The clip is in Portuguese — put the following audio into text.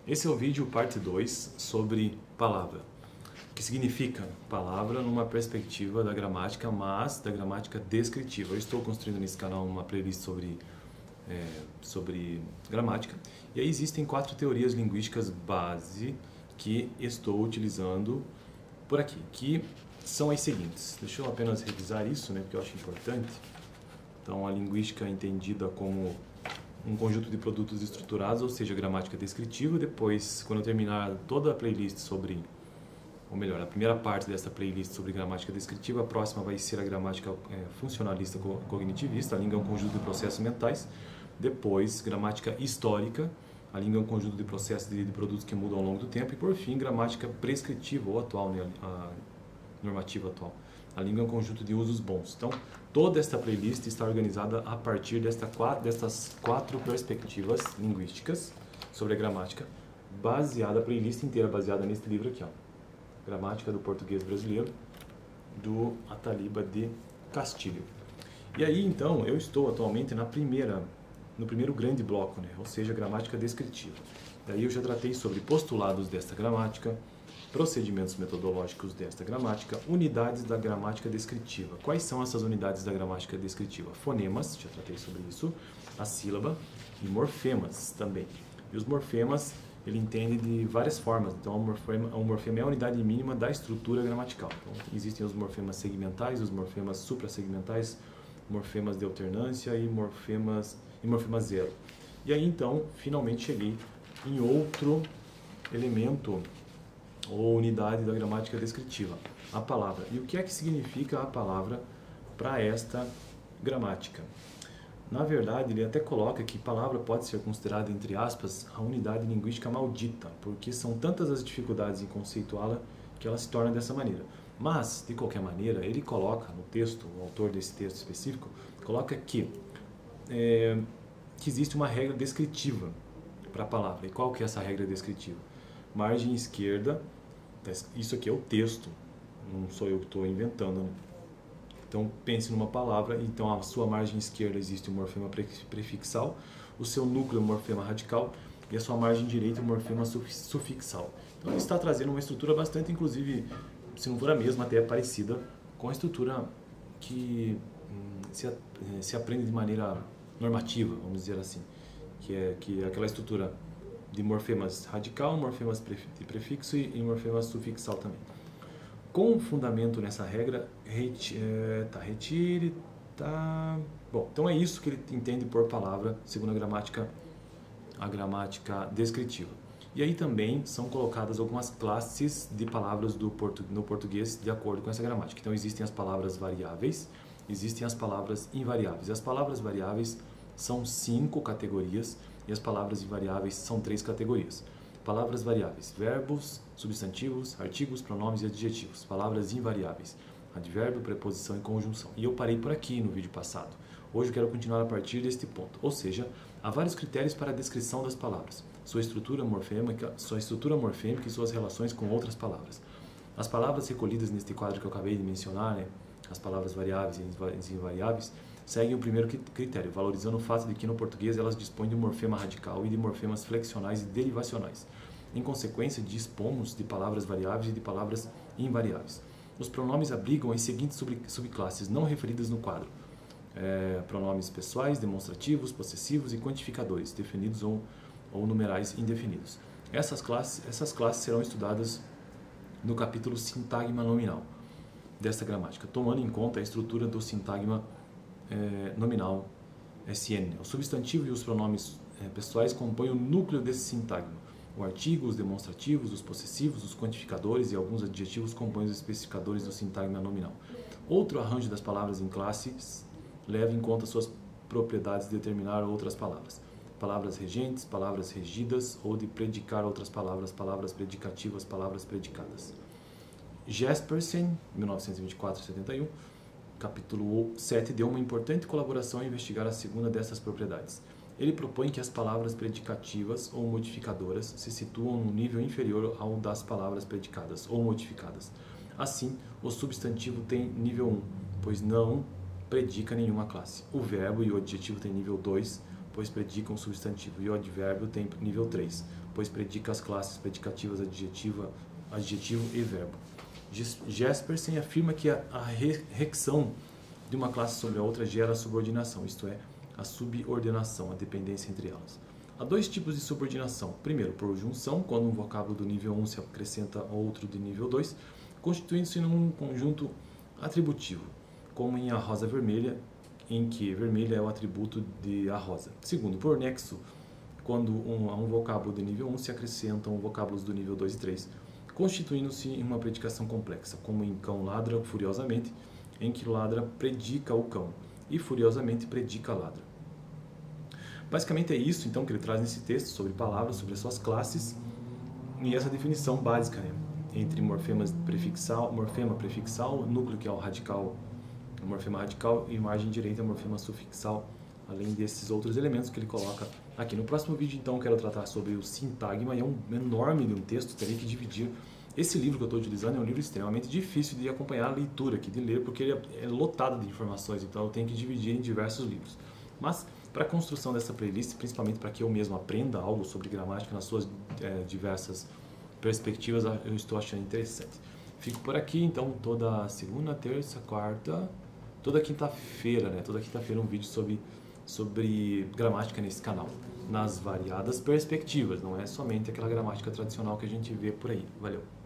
Esse é o vídeo parte 2 sobre palavra, o que significa palavra numa perspectiva da gramática, mas da gramática descritiva. Eu estou construindo nesse canal uma playlist sobre gramática, e aí existem 4 teorias linguísticas base que estou utilizando por aqui, que são as seguintes. Deixa eu apenas revisar isso, porque eu acho importante. Então, a linguística é entendida como um conjunto de produtos estruturados, ou seja, gramática descritiva. Depois, quando eu terminar toda a playlist sobre, ou melhor, a primeira parte dessa playlist sobre gramática descritiva, a próxima vai ser a gramática funcionalista cognitivista. A língua é um conjunto de processos mentais. Depois, gramática histórica. A língua é um conjunto de processos de produtos que mudam ao longo do tempo. E, por fim, gramática prescritiva ou atual, a normativa atual. A língua é um conjunto de usos bons. Então, toda esta playlist está organizada a partir dessas 4 perspectivas linguísticas sobre a gramática, a playlist inteira baseada nesse livro aqui, Gramática do Português Brasileiro, do Ataliba de Castilho. E aí, então, eu estou atualmente no primeiro grande bloco, ou seja, gramática descritiva. Daí eu já tratei sobre postulados desta gramática, procedimentos metodológicos desta gramática, unidades da gramática descritiva. Quais são essas unidades da gramática descritiva? Fonemas, já tratei sobre isso, a sílaba e morfemas também. E os morfemas, ele entende de várias formas. Então, o morfema é a unidade mínima da estrutura gramatical. Então, existem os morfemas segmentais, os morfemas suprassegmentais, morfemas de alternância e morfemas zero. E aí, então, finalmente cheguei em outro elemento ou unidade da gramática descritiva, a palavra. E o que é que significa a palavra para esta gramática? Na verdade, ele até coloca que palavra pode ser considerada, entre aspas, a unidade linguística maldita, porque são tantas as dificuldades em conceituá-la que ela se torna dessa maneira. Mas, de qualquer maneira, ele coloca no texto, o autor desse texto específico, coloca que existe uma regra descritiva para a palavra. E qual que é essa regra descritiva? Margem esquerda, isso aqui é o texto, não sou eu que estou inventando, Então, pense numa palavra, então a sua margem esquerda existe o morfema prefixal, o seu núcleo é o morfema radical e a sua margem direita é o morfema sufixal. Então, ele está trazendo uma estrutura bastante, inclusive, se não for a mesma, até parecida com a estrutura que se aprende de maneira normativa, vamos dizer assim, que é aquela estrutura de morfemas radical, morfemas de prefixo e morfemas sufixal também. Com fundamento nessa regra, Bom, então é isso que ele entende por palavra, segundo a gramática descritiva. E aí também são colocadas algumas classes de palavras no português de acordo com essa gramática. Então existem as palavras variáveis, existem as palavras invariáveis. As palavras variáveis são 5 categorias e as palavras invariáveis são 3 categorias. Palavras variáveis: verbos, substantivos, artigos, pronomes e adjetivos. Palavras invariáveis: advérbio, preposição e conjunção. E eu parei por aqui no vídeo passado. Hoje eu quero continuar a partir deste ponto. Ou seja, há vários critérios para a descrição das palavras: sua estrutura morfêmica e suas relações com outras palavras. As palavras recolhidas neste quadro que eu acabei de mencionar, as palavras variáveis e invariáveis, seguem o primeiro critério, valorizando o fato de que no português elas dispõem de um morfema radical e de morfemas flexionais e derivacionais. Em consequência, dispomos de palavras variáveis e de palavras invariáveis. Os pronomes abrigam as seguintes subclasses não referidas no quadro: pronomes pessoais, demonstrativos, possessivos e quantificadores, definidos ou numerais indefinidos. Essas classes serão estudadas no capítulo Sintagma Nominal desta gramática, tomando em conta a estrutura do sintagma nominal SN. O substantivo e os pronomes pessoais compõem o núcleo desse sintagma. O artigo, os demonstrativos, os possessivos, os quantificadores e alguns adjetivos compõem os especificadores do sintagma nominal. Outro arranjo das palavras em classes leva em conta suas propriedades de determinar outras palavras. Palavras regentes, palavras regidas ou de predicar outras palavras, palavras predicativas, palavras predicadas. Jespersen, 1924-71, capítulo 7, deu uma importante colaboração a investigar a segunda dessas propriedades. Ele propõe que as palavras predicativas ou modificadoras se situam num nível inferior ao das palavras predicadas ou modificadas. Assim, o substantivo tem nível 1, pois não predica nenhuma classe. O verbo e o adjetivo têm nível 2, pois predicam o substantivo, e o advérbio tem nível 3, pois predica as classes predicativas adjetivo e verbo. Jespersen afirma que a rexão de uma classe sobre a outra gera a subordinação, isto é, a subordinação, a dependência entre elas. Há dois tipos de subordinação. Primeiro, por junção, quando um vocábulo do nível 1 se acrescenta a outro de nível 2, constituindo-se num conjunto atributivo, como em a rosa vermelha, em que vermelha é o atributo de a rosa. Segundo, por nexo, quando a um vocábulo de nível 1 se acrescentam vocábulos do nível 2 e 3, constituindo-se em uma predicação complexa, como em cão ladra furiosamente, em que ladra predica o cão e furiosamente predica ladra. Basicamente é isso então que ele traz nesse texto sobre palavras, sobre as suas classes e essa definição básica, né, entre morfema prefixal, núcleo que é o radical, o morfema radical e margem direita, morfema sufixal, além desses outros elementos que ele coloca aqui. No próximo vídeo, então, eu quero tratar sobre o sintagma, e é um enorme de um texto, terei que dividir. Esse livro que eu estou utilizando é um livro extremamente difícil de acompanhar a leitura aqui, de ler, porque ele é lotado de informações, então eu tenho que dividir em diversos livros. Mas, para a construção dessa playlist, principalmente para que eu mesmo aprenda algo sobre gramática nas suas diversas perspectivas, eu estou achando interessante. Fico por aqui, então, toda segunda, terça, quarta, toda quinta-feira, né? Toda quinta-feira um vídeo sobre gramática nesse canal, nas variadas perspectivas, não é somente aquela gramática tradicional que a gente vê por aí. Valeu!